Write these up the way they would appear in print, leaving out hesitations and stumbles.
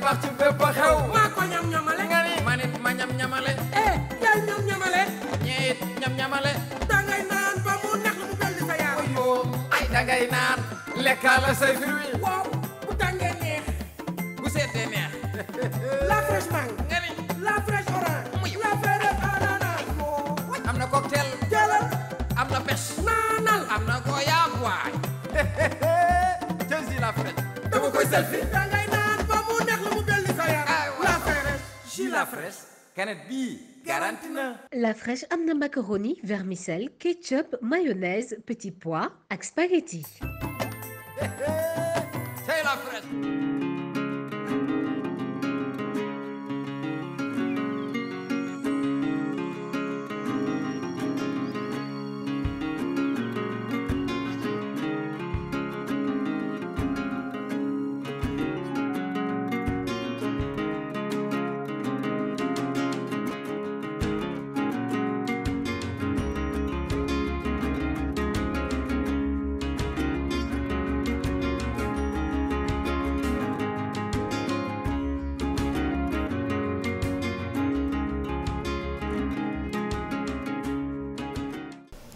baax ci bépp xew. maa ko ñam ñamale. nga ni ma nit ma ñam ñamale. yaay ñam ñamale. ñeet ñam ñamale. dangay naan ba mu neex mu dal di sa yaram. yoo ay dangay naan. lekkaala say fruit. waaw bu tàngee neex. bu seetee neex. la fraîche mangue. nga ni la fraîche orange. la fraîche ananas. am na cocktail. jëlal. am na pêche. naanal. am na goyaab waay. jël la fraîche. dama koy selfie. dangay naan ba mu neex mu dal di sa yaram. la fraîche. jus la fraîche. canette bii garanti na. La fraîche am na macaroni vermicelle ketchup mayonnaise petit pois ak spaghetti. c'est la fraîche.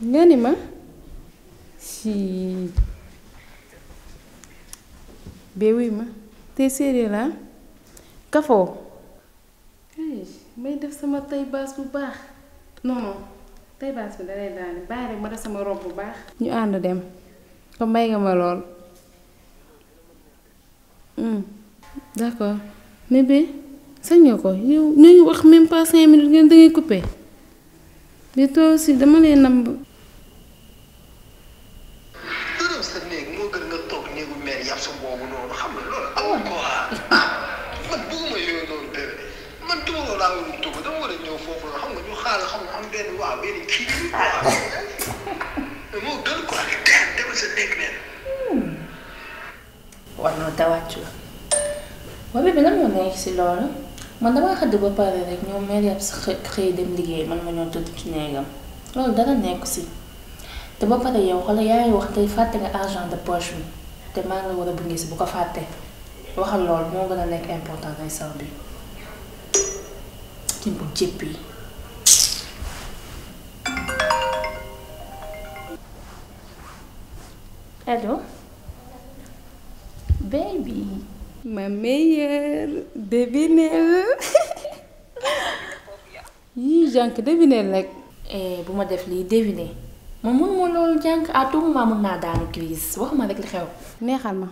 nga ni ma si bee wuy ma tey séeréer la kafoo may def sama tay baas bu baax non tay baas bi dalay daane bàyyi rek ma def sama robe bu baax ñu ànd dem ko may nga ma lool d'accord mais bi sañ nga ko yow ñu ngi wax même pas 5 minutes ngeen dangay coupé mais toi aussi dama lay namb sa néeg moo gën nga toog néegu mère yàpp sa boobu noonu xam nga loolu amul quoi man bëgguma yooyu noonu bébé man tubaloo laa warul tugg dama war a ñëw foofu la xam nga ñu xaaral xam nga am benn waaw benn kii mais moo gën quoi demal sa néeg mère war na tawàcc la waa bébé lan moo nekk si loolu man damaa xëdd ba pare rek ñoom mère yàpp sa xëy dem liggéey man ma ñoo tëdd ci néegam loolu dara nekk si te ba pare yow xoolal yaa ngi wax tey fàtte nga argent de poche bi te maa ngi la war a bunge si bu ko fàtte waxal lool moo gën a nekk important ay saw bi ci bu jëpp yi. allo baby. ma meilleure devinel yii jànk devinel rek. bu ma def lii deviner. man mënuma loolu jàng à tout moment mën naa daanu crise wax ma rek li xew. neexal ma.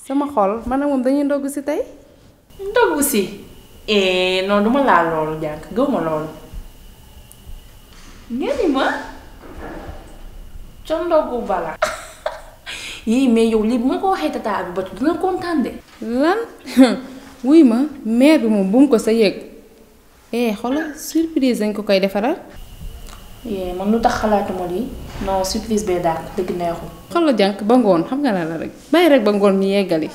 sama xol man ak moom dañuy ndogg si tey. ndogg si. non duma laal loolu jàng gëw ma loolu. ngeen ni ma. ca ndoggu bala. yii mais yow lii bu ma ko waxee tata bi ba dina kontaan de. lan wuy ma mère bi moom bu mu ko sa yëg. xoolal surprise dañ ko koy defaral. man lu tax xalaatuma lii non surprise bee daal dëgg neexul. xoolal jànk ba ngoon xam nga la rek bàyyi rek ba ngoon mi yeggali.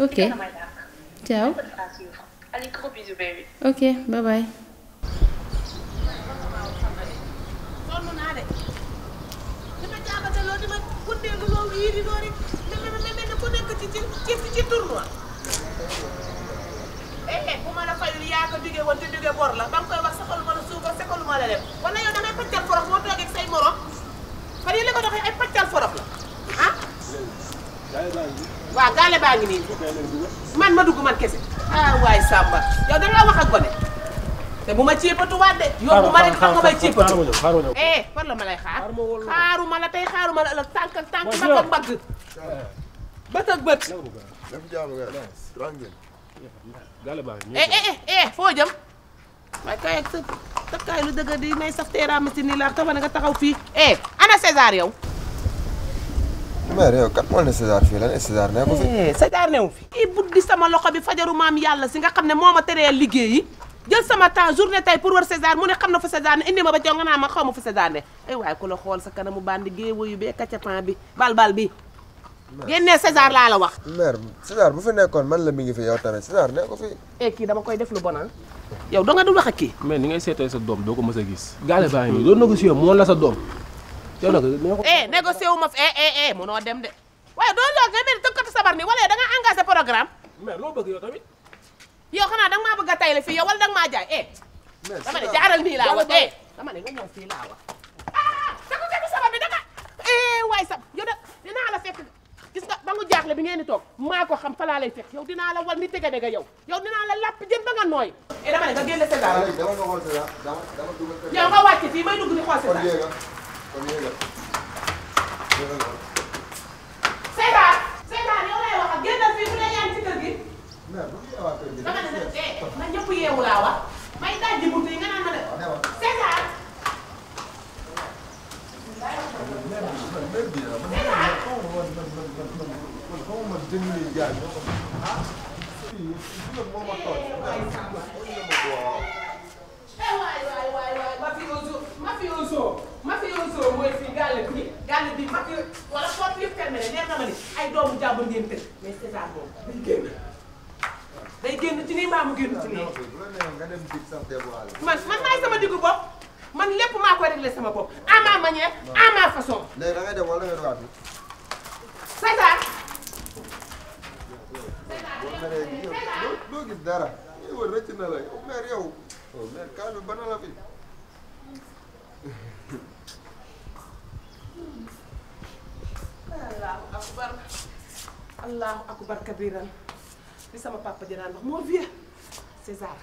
ok ciao. ok bye bye. sonn naa de dama jaabataloo dama gundeelu loolu yii di doon rek mel ne ku nekk ci tournoi. bu ma la fayul yaa ko jóge woon te jóge bor la ba nga koy wax saxalu ma la suukar saxalu ma la dem wala yow dangay paccal forof boo toogee say morom fan yii li ko doxee ay paccal forof la ah. waaw gaale baa ngi nii man ma dugg man kese waay Samba yow dangaa wax ak gone te bu ma ceepatuwaat de. yóbbu ma rek xam nga may ceepatu. fan la ma lay xaar xaaruma la tey xaaruma la ëllëg tànk ak tànk mbagg ak mbagg bët ak bët. foo jëm waaye kay ak sa takkaay lu dëgg di may saf teeraamasi nii laa tafa nga taxaw fii ana César yow. mère yow kat moo ne César fii lan César ne ko fi. César newu fi. i buddi sama loxo bi fajaru maam yàlla si nga xam ne moo ma teree liggéeyi jël sama temps journée tey pour war César mu ne xam na fa César ne indi ma ba jox nga naa ma xaw ma fa César ne ay waaye ku la xool sa kanamu bandi géewo yu bee kacapan bi bal bi génnee César laa la wax. mère César bu fi nekkoon man la mi ngi fi yow tamit César ne ko fi. kii dama koy def lu bon yow doo nga dul wax ak kii. mais ni ngay seetee sa doom doo ko mës a gis. gaale baa ngi nii doo négocier moo la sa doom. yow nag nee ko. négocié wu ma fi munoo dem de waaye doo loog nga mel ni tëggatu sabar ni wala da nga engagé programme. mais loo bëgg yow tamit. yow xanaa da nga maa bëgg a tayle fii yow wala da nga maa jaay dama ne jaaral nii laa wax dama ne nga ñëw fii laa wax tëggatu sabar bi da nga waay sab yow da dinaa la fekk gis nga ba nga jaaxle bi ngeen di toog maa ko xam fa laa lay fekk yow dinaa la wal ni tege dega yow dinaa la lapp jën ba nga nooy dama ne nga génne César yow nga wàcc fii may dugg di xool César César yow lay wax ak génnal fii bu dee yaa ngi ci kër gi dama ne na ñëpp yeewu laa wax may daaj ji bunt yi nga naan ma ne César mafioso mooy fii gàlle bi mafio wala porte yëpp fermé neex na ma ni ay doomu jàmbur ngeen tëj mais César boobu day génn ci nii mbaa mu génn ci nii man maay sama diggu bopp man lépp maa koy réglé sama bopp à ma manière à ma façon. léegi da ngay dem wala nga doon waat. César. doo gis dara. yow rëcc na la yow mère yow. mère kaa bi ba na la fi. allahu akbar kabiran li sama papa ji daan wax moo vieux César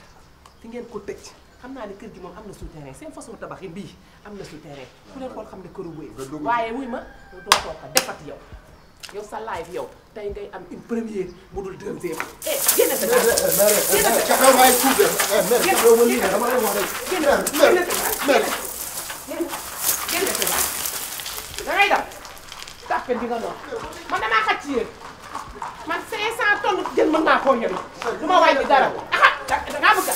fi ngeen ko tëj xam naa ne kër gi moom am na souterrain seen façon tabax yi bii am na souterrain ku leen xool xam ne këru wéy waaye wuy ma yow doo toog ko defat yow sa live yow tey ngay am une première bu dul deuxième génne sa daal génne sa daal da ngay daw tàppen bi nga doon man damaa xaj ci yéen man 500 tonnes jël mën naa koo yenu du ma wàññi dara dangaa bëgg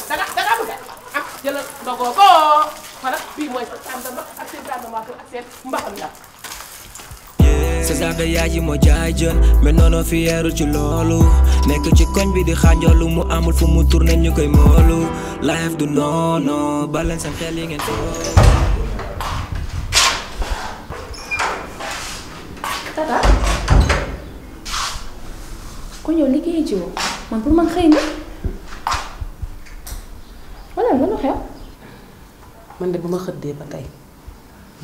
ah jëlal ndogoo boo xala bii mooy sa tàndama ak seen tàndama ak seen mbaxal la César da yaay ji moo jaay jën mais noonu fi yeerul ci loolu nekk ci koñ bi di xànjoolu mu amul fu mu tourné ñu koy moolu life du noonu baleen seen xel yi ngeen foo Tata kon yow liggéey ji woo man pour man xëy na wala nga lu xew man de bu ma xëddee ba tey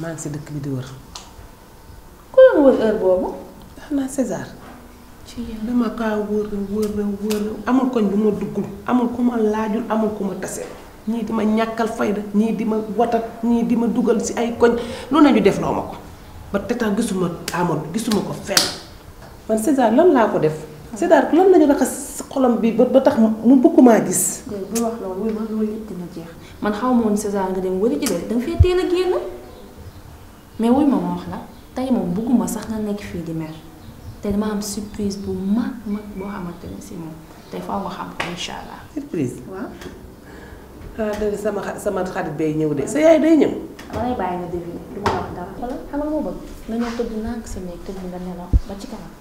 maa ngi si dëkk bi di wër ku doon wër heure boobu xanaa César ci yéen dama kaa wër amul koñ bu ma duggul amul ku ma laajul amul ku ma tase ñii di ma ñàkkal fayda ñii di ma watat ñii di ma dugal si ay koñ lu ne ñu def loo ma ko ba teta gisuma Amadou gisuma ko fenn man César lan laa ko def César lan lañu raxas xolam bi ba tax mu bëgg maa gis. bu wax loolu wuy ma loolu yëpp dina jeex man xaw ma woon César nga dem wëri ji de danga fee teel a génn mais wuy ma wax la tey moom bëgguma sax nga nekk fii di mer te dama am surprise bu mag boo xamante ne si moom tey faaw nga xam ko incha allah. surprise waaw. de sama xarit bay ñëw de sa yaay day ñëw. dama lay bàyyi nga deviner du ma la wax dara xoolal xam nga moo bëgg nga ñëw tëdd nànk sa néeg tëdd nga nelaw ba ci kanam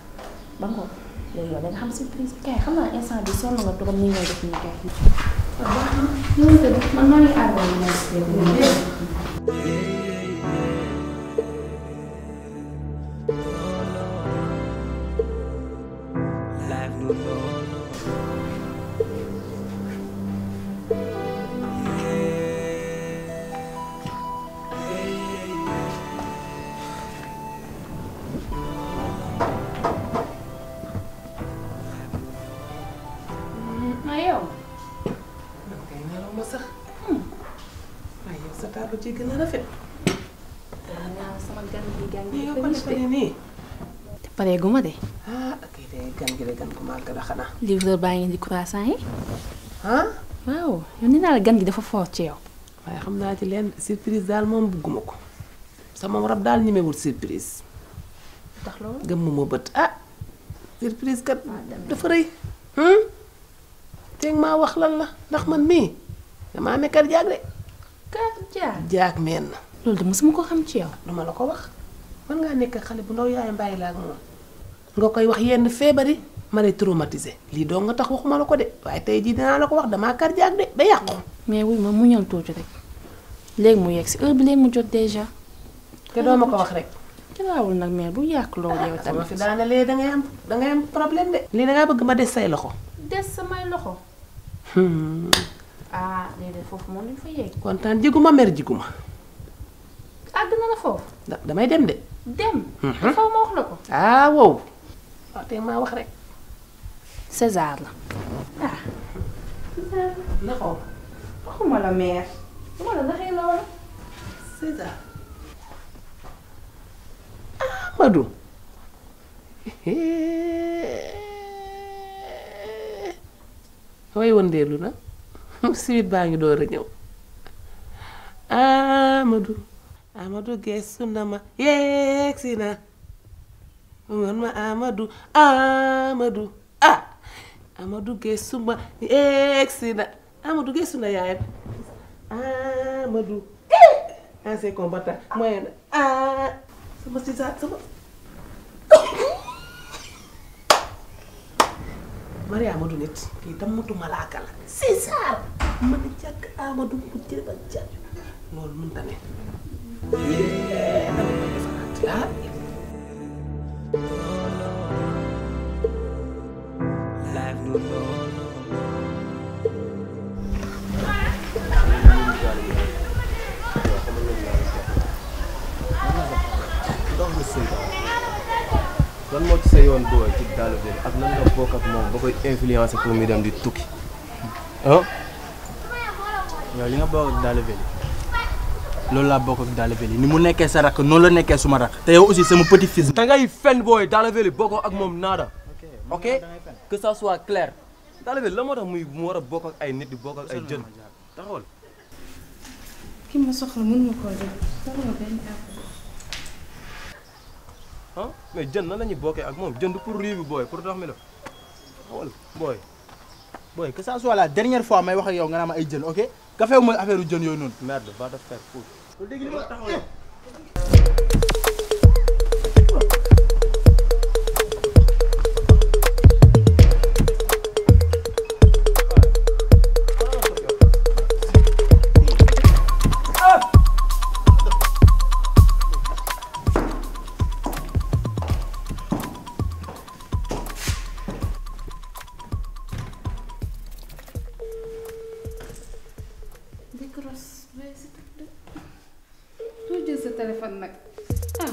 ba ngoon léegi yow da nga xam surprise bi kay xam naa instant bi sonn nga trop nii ngay def nii kay. waaw baax na ñu ngi tëdd man maa ngi àggal ñu lu ci gën a rafet. sama gan gi gan gi yow pare nii. te pareegu ma de. ah kay de gan gi de gan ko màgg la xanaa. livreur baa ngi di croissant yi. ah. waaw yow nee naa la gan gi dafa fort ci yow. waaye xam naa ci leen surprise daal moom bugguma ko sama rab daal ñemewul surprise. tax loolu gëmmuma bët ah. surprise kat dafa rëy. teg maa wax lan la ndax man mii damaa amee kër jaag de. jaag meen na loolu de mosuma ko xam ci yow. duma la ko wax man ngaa nekk xale bu ndaw yaay mbàyyi la ak moom nga koy wax yenn feebar yi ma lay traumatisé lii doo nga tax waxuma la ko de waaye tey jii dinaa la ko wax damaa kar jaag de ba yàqu. mais wuy ma muñal tuuti rek léegi mu yegg si heure bi léegi mu jot déjà te doo ma ko wax rek. garaawul nag mère bu yàq loolu yow sama tamit. fi daanalee dangay am problème de. lii dangaa bëgg ma des say loxo. des samay loxo. ah déedéet foofu moom lañ fa yegg. kontaan jiguma mer jiguma. àgg na la foofu. damay dem de. dem. dafa ma wax la ko. ah wow. waaw tey maa wax rek. César la. ah. na xaw waxuma la mère. dama la naxee loolu. César. Amadou. way wëndeelu na. siwit baa ngi door a ñëw. Amadou geesu na ma yegsi na. man ma Amadou Amadou geesu ma yegsi na. Amadou geesu na yaayam. Amadou. ancien combattant mooy na sama César sama. Mariama du nit kii tam mutu malaaka la. César man a jàkk Amadou mu jël ba jàkk loolu mënta ne. dama koy defaraat lan moo ci sa yoon booy ci Daouda Vélé ak lan nga bokk ak moom ba koy influencer pour mu dem di tukki ah. yow li nga bokk ak Daouda Vélé loolu laa bokk ak Daouda Vélé ni mu nekkee sa rakk noonu la nekkee suma rakk te yow aussi sama petit fils. da ngay fen booy Daouda Vélé bokkoo ak moom naada. ok que ça soit clair. Daouda Vélé la moo tax mu war a bokk ak ay nit di bokk ak ay jën taxawal. ki ma soxla mënuma koo jël soxla benn ah mais jën nan la ñuy bokkee ak moom jën du pour riz bi booy pour dox mi la taxawal booy. booy que ça soit la dernière fois may wax ak yow nga naan ma ay jën ok gafewu ma affaire jën yooyu noonu. merde va te faire foutre. loolu dégg nga taxawal. doo jël sa téléphone nag ah.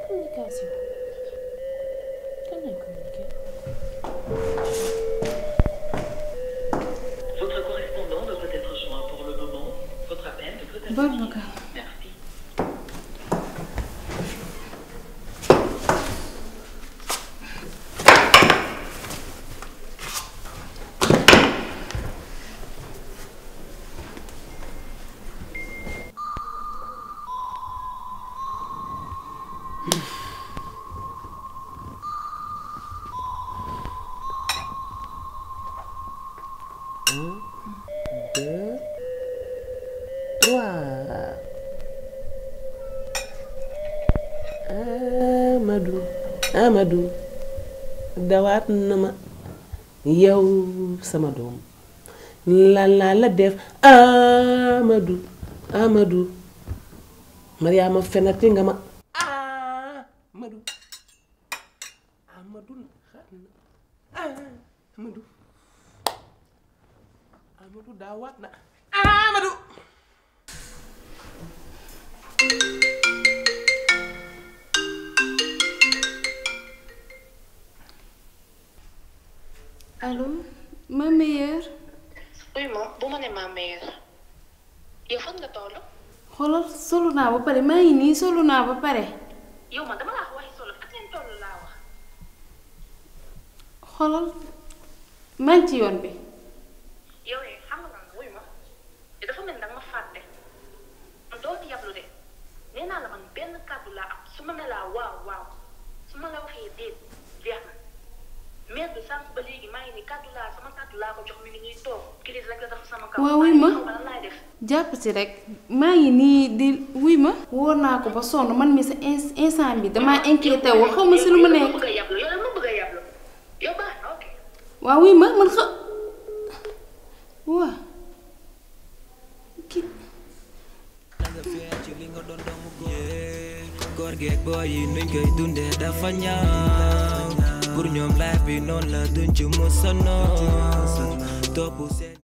communication. Kan lay communiquer. Votre correspondant ne peut être joint pour le moment. Votre appel ne peut être Bon vocal. Merci. Amadou dawaat na ma yow sama doom la def Amadou Mariama fenati nga ma Amadou dawaat na Amadou. Allô, ma meilleure. Oui ma bu ma ne ma meilleure yow fan nga toll. xoolal solu naa ba pare maa ngi nii solu naa ba pare. yow ma dama laa waxi solo ak ngeen toll laa wax. xoolal maa ngi ci yoon bi. yow xam nga wuy ma waaw wuy ma jàpp si rek maa ngi nii di wuy ma wóor naa ko ba sonn man mi sa instant bi damaa inquiété wu xaw ma si lu ma nekk waaw wuy ma man waa góor geeg booy yi nuñ koy dundee dafa ñaaw pour ñoom life bi noonu la duñ ci musa noonu topp seen